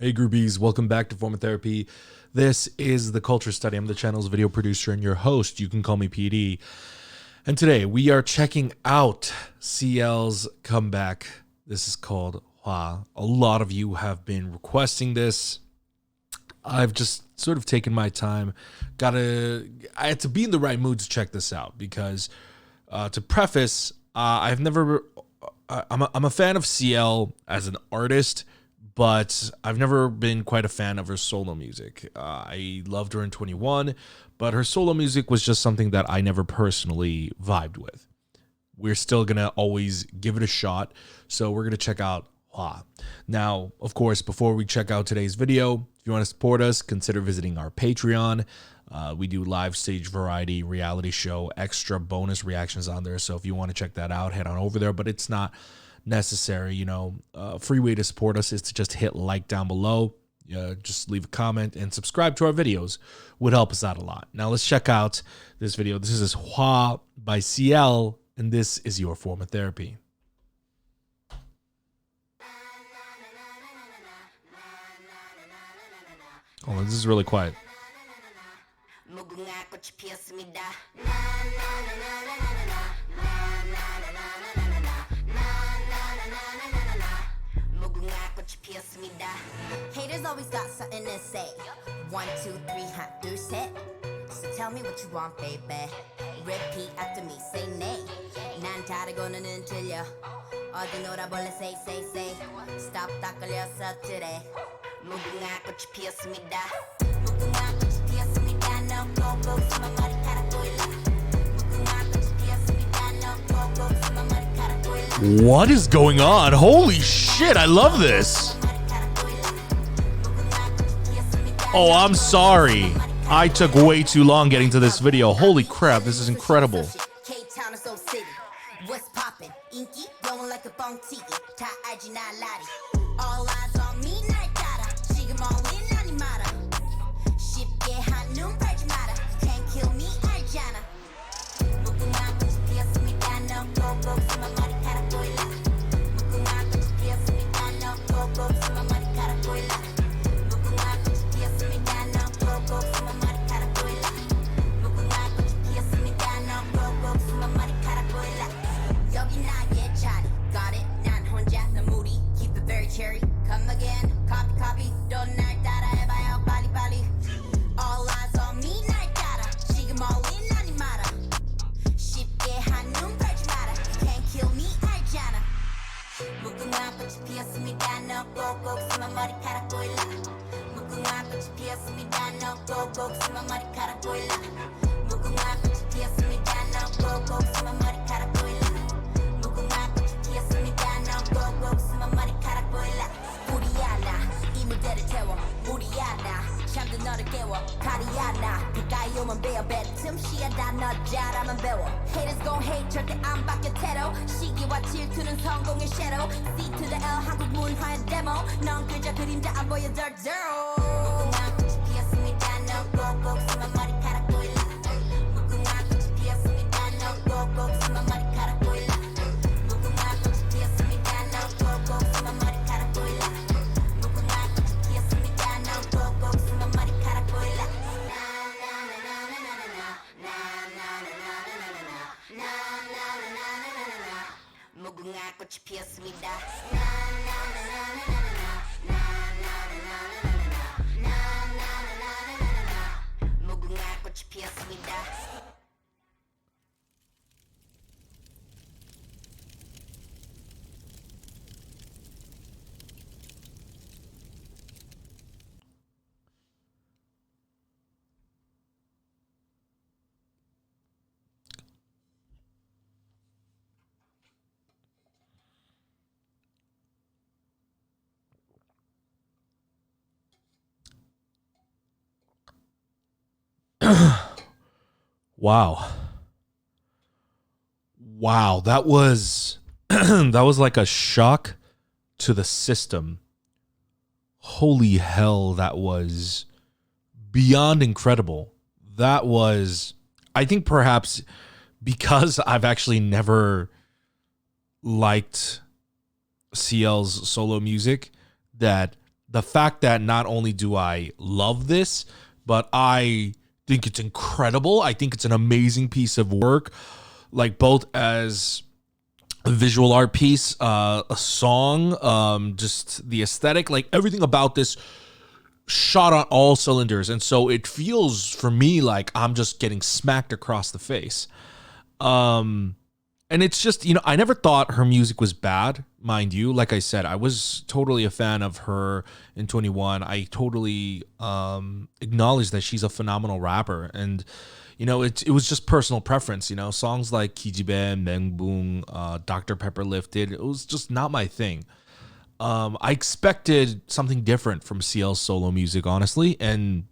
Hey groupies, welcome back to Form of Therapy. This is the Culture Study. I'm the channel's video producer and your host. You can call me PD. And today we are checking out CL's comeback. This is called Hua. A lot of you have been requesting this. I've just sort of taken my time. I had to be in the right mood to check this out because to preface, I'm a fan of CL as an artist, but I've never been quite a fan of her solo music. I loved her in 21, but her solo music was just something that I never personally vibed with. We're still going to always give it a shot, so we're going to check out Hua. Now, of course, before we check out today's video, if you want to support us, consider visiting our Patreon. We do live stage variety reality show, extra bonus reactions on there, so if you want to check that out, head on over there, but it's not necessary. A free way to support us is to just hit like down below, just leave a comment and subscribe to our videos. Would help us out a lot. Now let's check out this video. This is Hua by CL, and this is your form of therapy. Oh, this is really quiet. Haters always got something to say. 1, 2, 3, hot, do set. So tell me what you want, baby. Repeat after me, say nay. 난 다르고는 틀려. 어디 놀아볼래, say. Stop 딱 걸려서 today. 무궁화 꽃이 피었습니다. 무궁화 꽃이 피었습니다. No go 숨어 머리카락 보일라. 무궁화 꽃이 피었습니다. No go 숨어 머리카락 보일라. What is going on? Holy shit, I love this. Oh, I'm sorry. I took way too long getting to this video. Holy crap, this is incredible. What's poppin'? 인기 blowing like a 뻥튀기. 다 알지 나 라리. All eyes on me 날 따라. 지금 all in 아니 마라. 쉽게 한눈 팔지 마라. Can't kill me 알잖아. 무궁화 꽃이 피었습니다. No go 숨어 머리카락 보일라. 무궁화 꽃이 피었습니다. No go 숨어 머리카락 보일라. 무궁화 꽃이 피었습니다. No go 숨어 머리카락 보일라. 무궁화 꽃이 피었습니다. No go 숨어 머리카락 보일라. 여기 나의 자리. Got it. 난 혼자 너 무리. Keep it very cherry. Come again. Copy. 또 날 따라해봐요. 빨리. All eyes on me 날 따라. 지금 all in 아니 마라. 쉽게 한눈 팔지 마라. Can't kill me 알잖아. 무궁화 꽃이 피었습니다. No go 숨어 머리카락 보일라. 무궁화 꽃이 피었습니다. No go 숨어 머리카락 보일라. 무궁화 꽃이 피었습니다. No go 숨어 머리카락 보일라. 무궁화 꽃이 피었습니다. No go 숨어 머리카락 보일라. 우리야 나 이 무대를 태워. 우리야 나 잠든 너를 깨워. 가리야 나 가까이 오면 배워. 뱉음 시야다 너 잘하면 배워. Haters gon' hate 절대 안 바뀌어 태도. 시기와 질투는 성공의 shadow. C to the L 한국 문화의 데모. 넌 그저 그림자 안 보여 dirt zero. 무궁화 꽃이 피었습니다. No go 숨어 머리카락 보일라. 무궁화 꽃이 피었습니다. No go 숨어 머리카락 보일라. 무궁화 꽃이 피었습니다. No go 숨어 머리카락 보일라. 무궁화 꽃이 피었습니다. No go 숨어 머리카락 보일라. 무궁화 꽃이 피었습니다. 무궁화 꽃이 피었습니다. Wow, that was that was like a shock to the system. Holy hell, that was beyond incredible. That was, I think perhaps because I've actually never liked CL's solo music, that the fact that not only do I love this, but I think it's incredible. I think it's an amazing piece of work, like both as a visual art piece, a song, just the aesthetic, like everything about this shot on all cylinders. And so it feels for me like I'm just getting smacked across the face. And it's just, I never thought her music was bad, mind you. Like I said, I was totally a fan of her in 21. I totally acknowledge that she's a phenomenal rapper. And, it was just personal preference, songs like Kijibe, Mengbung, Dr. Pepper Lifted. It was just not my thing. I expected something different from CL's solo music, honestly. And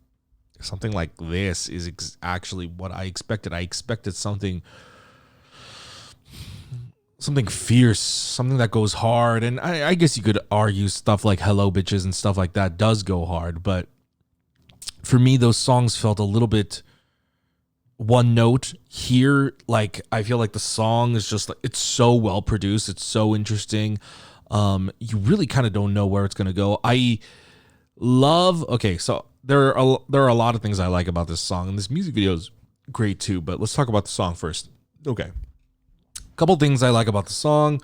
something like this is actually what I expected. I expected something fierce, something that goes hard. And I guess you could argue stuff like Hello Bitches and stuff like that does go hard. But for me, those songs felt a little bit one note. Here, like, I feel like the song is just like, it's so well produced. It's so interesting. You really kind of don't know where it's going to go. So there are a lot of things I like about this song, and this music video is great too, but let's talk about the song first. Okay. Couple things I like about the song.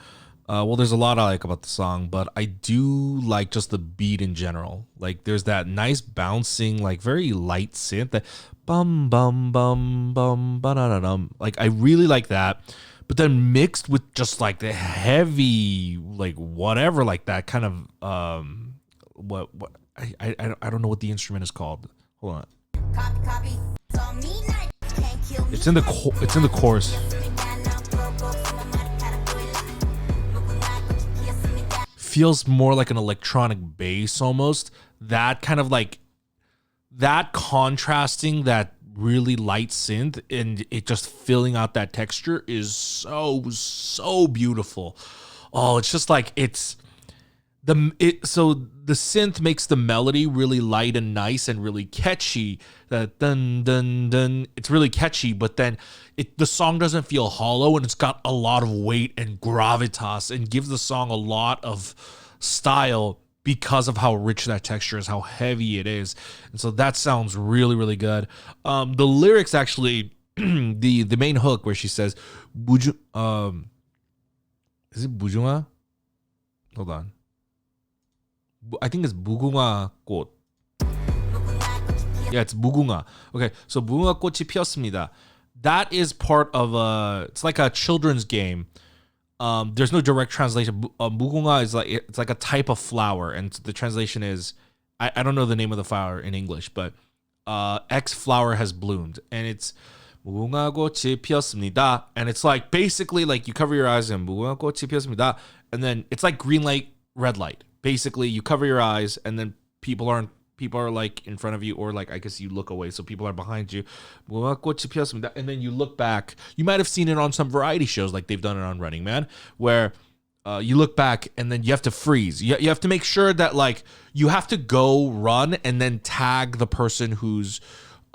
Well, there's a lot I like about the song, but I do like just the beat in general. Like, there's that nice bouncing, like very light synth that bum bum bum bum ba-da-da-dum. Like, I really like that. But then mixed with just like the heavy, like whatever, like that kind of what I don't know what the instrument is called. Hold on. It's in the chorus. Feels more like an electronic bass almost. That kind of like that contrasting that really light synth and it just filling out that texture is so beautiful. Oh, it's just like so the synth makes the melody really light and nice and really catchy. That dun dun dun, it's really catchy, but then the song doesn't feel hollow, and it's got a lot of weight and gravitas and gives the song a lot of style because of how rich that texture is, how heavy it is. And so that sounds really, really good. The lyrics actually, the main hook where she says, is it Bujunga? Hold on. I think it's 무궁화 꽃. Yeah, it's 무궁화. Okay, so 무궁화 꽃이 피었습니다. That is part of it's like a children's game. There's no direct translation. 무궁화 is like, it's like a type of flower, and the translation is, I don't know the name of the flower in English, but X flower has bloomed, and it's 무궁화 꽃이 피었습니다, and it's like basically like you cover your eyes and 무궁화 꽃이 피었습니다, and then it's like green light, red light. Basically, you cover your eyes, and then people are like in front of you, or like I guess you look away, so people are behind you. And then you look back. You might have seen it on some variety shows, like they've done it on Running Man, where you look back and then you have to freeze. You have to make sure that like you have to go run and then tag the person who's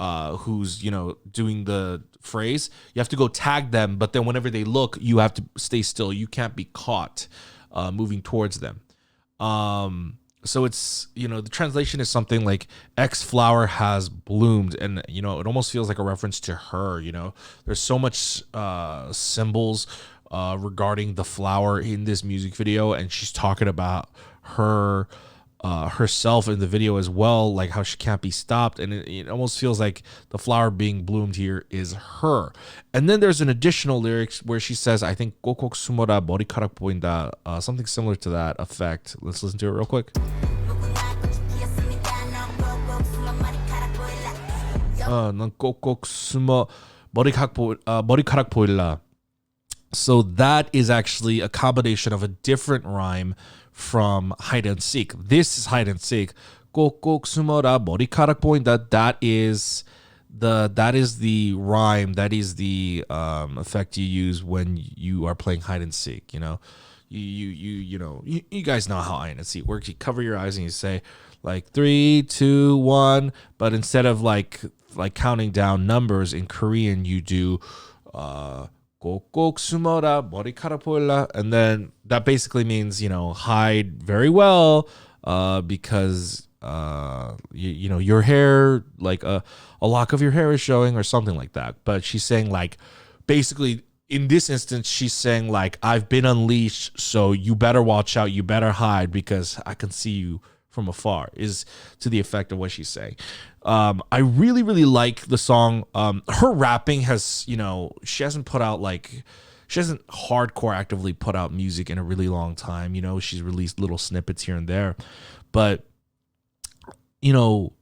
doing the phrase. You have to go tag them, but then whenever they look, you have to stay still. You can't be caught moving towards them. So it's, the translation is something like X flower has bloomed, and, it almost feels like a reference to her, there's so much, symbols, regarding the flower in this music video. And she's talking about herself in the video as well, like how she can't be stopped. And it almost feels like the flower being bloomed here is her. And then there's an additional lyrics where she says, I think 꼭꼭 숨어라 머리카락 보인다, something similar to that effect. Let's listen to it real quick. 넌 꼭꼭 숨어 머리카락 보일라. So that is actually a combination of a different rhyme from hide and seek. This is hide and seek. 꼭꼭 숨어라 머리카락 보인다. That is the rhyme. That is the effect you use when you are playing hide and seek. You guys know how hide and seek works. You cover your eyes and you say like 3, 2, 1, but instead of like counting down numbers in Korean, you do 꼭꼭 숨어라 머리카락 보일라, and then that basically means hide very well, because you know, your hair, like a lock of your hair is showing or something like that. But she's saying like, basically in this instance, she's saying like, I've been unleashed, so you better watch out, you better hide because I can see you from afar, is to the effect of what she's saying. I really, really like the song. Her rapping has, you know, she hasn't hardcore actively put out music in a really long time. You know, she's released little snippets here and there, but you know,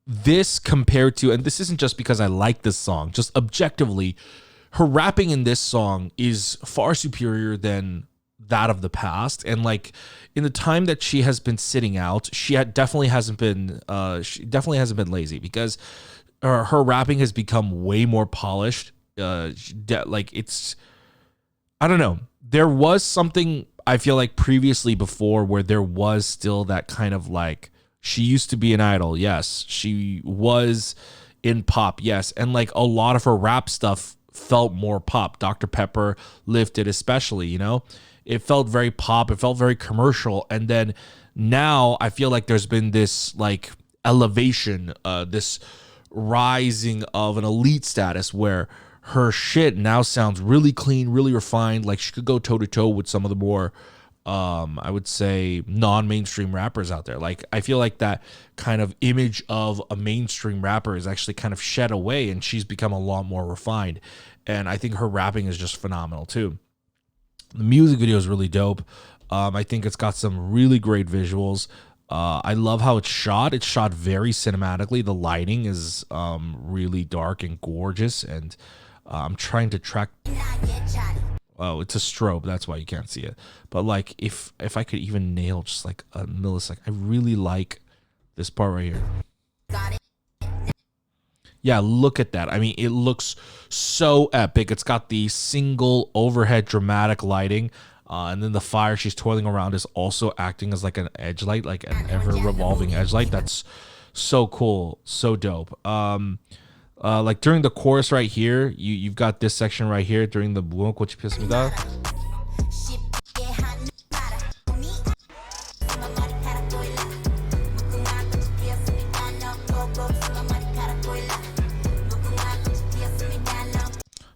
this compared to, and this isn't just because I like this song, just objectively, her rapping in this song is far superior than that of the past. And like in the time that she has been sitting out, she definitely hasn't been lazy, because her rapping has become way more polished. Like it's, I don't know. There was something I feel like previously before where there was still that kind of like, she used to be an idol. Yes. She was in pop. Yes. And like a lot of her rap stuff felt more pop. Dr. Pepper, Lifted especially, you know, it felt very pop. It felt very commercial. And then now I feel like there's been this like elevation, this rising of an elite status where her shit now sounds really clean, really refined. Like she could go toe to toe with some of the more, I would say, non-mainstream rappers out there. Like I feel like that kind of image of a mainstream rapper is actually kind of shed away, and she's become a lot more refined. And I think her rapping is just phenomenal too. The music video is really dope. I think it's got some really great visuals. I love how it's shot. It's shot very cinematically. The lighting is really dark and gorgeous, and I'm trying to track. Oh, it's a strobe. That's why you can't see it. But like, if I could even nail just like a millisecond, I really like this part right here. Yeah, look at that. I mean, it looks so epic. It's got the single overhead dramatic lighting. And then the fire she's twirling around is also acting as like an edge light, like an ever revolving edge light. That's so cool. So dope. Like during the chorus right here, you've got this section right here during the bloom, which pisses me off.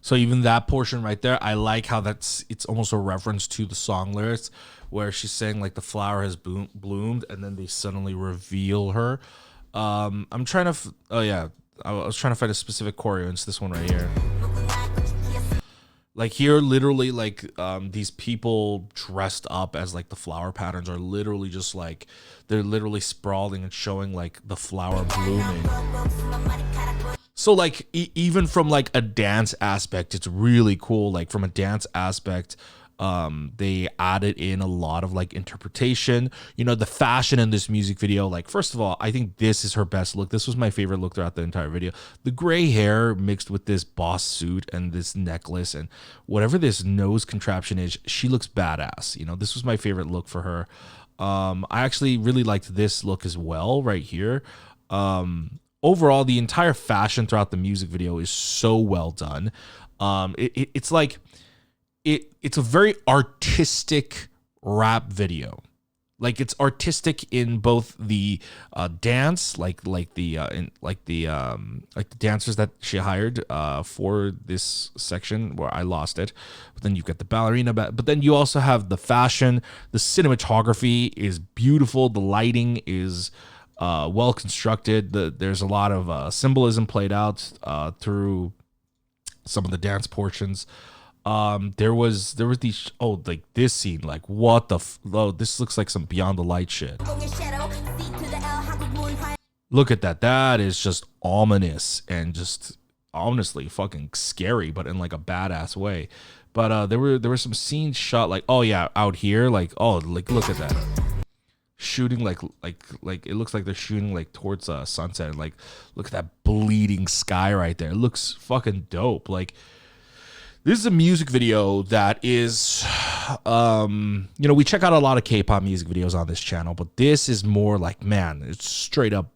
So even that portion right there, I like how it's almost a reference to the song lyrics, where she's saying like the flower has bloomed and then they suddenly reveal her. I'm trying to, oh yeah, I was trying to find a specific choreo. It's this one right here. Like here, literally, like these people dressed up as like the flower patterns are literally just like, they're literally sprawling and showing like the flower blooming. So like even from like a dance aspect, it's really cool. Like from a dance aspect, they added in a lot of like interpretation. You know, the fashion in this music video, like first of all, I think this is her best look. This was my favorite look throughout the entire video. The gray hair mixed with this boss suit and this necklace and whatever this nose contraption is, she looks badass. You know, this was my favorite look for her. I actually really liked this look as well right here. Overall, the entire fashion throughout the music video is so well done. It's like it's a very artistic rap video. Like it's artistic in both the dance, like the dancers that she hired for this section where I lost it. But then you've got the ballerina, but then you also have the fashion. The cinematography is beautiful. The lighting is well constructed. There's a lot of symbolism played out through some of the dance portions. There was these, like this scene, like what the this looks like some Beyond the Light shit. Look at that. That is just ominous and just honestly fucking scary, but in like a badass way. But there were some scenes shot like, oh yeah, out here, like, oh, like look at that. Shooting like it looks like they're shooting like towards sunset. Like look at that bleeding sky right there. It looks fucking dope. Like this is a music video that is you know, we check out a lot of K-pop music videos on this channel, but this is more like, man, it's straight up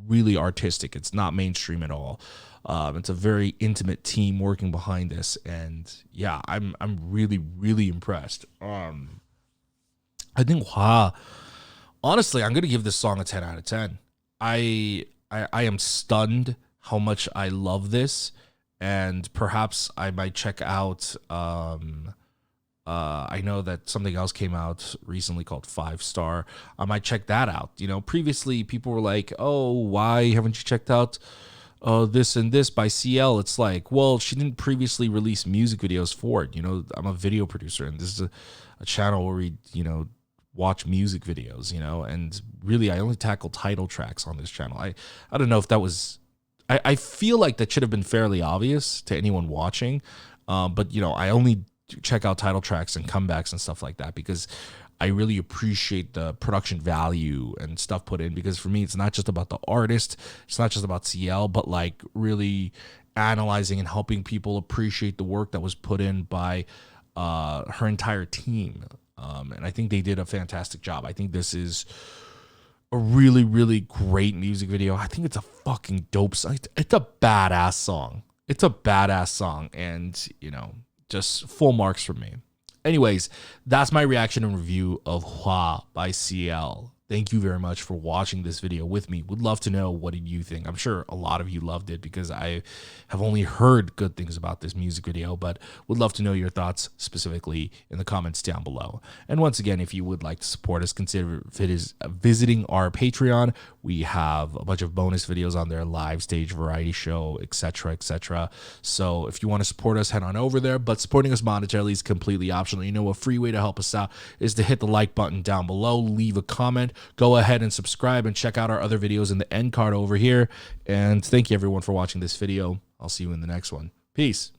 really artistic. It's not mainstream at all. It's a very intimate team working behind this, and yeah, I'm really, really impressed. I think Honestly, I'm gonna give this song a 10 out of 10. I am stunned how much I love this, and perhaps I might check out. I know that something else came out recently called 5 Star. I might check that out. You know, previously people were like, "Oh, why haven't you checked out this and this by CL?" It's like, well, she didn't previously release music videos for it. You know, I'm a video producer, and this is a channel where we, watch music videos. And really, I only tackle title tracks on this channel. I don't know if that was. I feel like that should have been fairly obvious to anyone watching, but I only check out title tracks and comebacks and stuff like that because I really appreciate the production value and stuff put in, because for me it's not just about the artist, it's not just about CL, but like really analyzing and helping people appreciate the work that was put in by her entire team. And I think they did a fantastic job. I think this is a really, really great music video. I think it's a fucking dope song. It's a badass song. It's a badass song, and just full marks from me. Anyways, that's my reaction and review of Hua by CL. Thank you very much for watching this video with me. Would love to know, what did you think? I'm sure a lot of you loved it because I have only heard good things about this music video, but would love to know your thoughts specifically in the comments down below. And once again, if you would like to support us, consider visiting our Patreon. We have a bunch of bonus videos on there, live stage, variety show, etc., etc. So if you want to support us, head on over there. But supporting us monetarily is completely optional. A free way to help us out is to hit the like button down below, leave a comment, go ahead and subscribe, and check out our other videos in the end card over here. And thank you everyone for watching this video. I'll see you in the next one. Peace.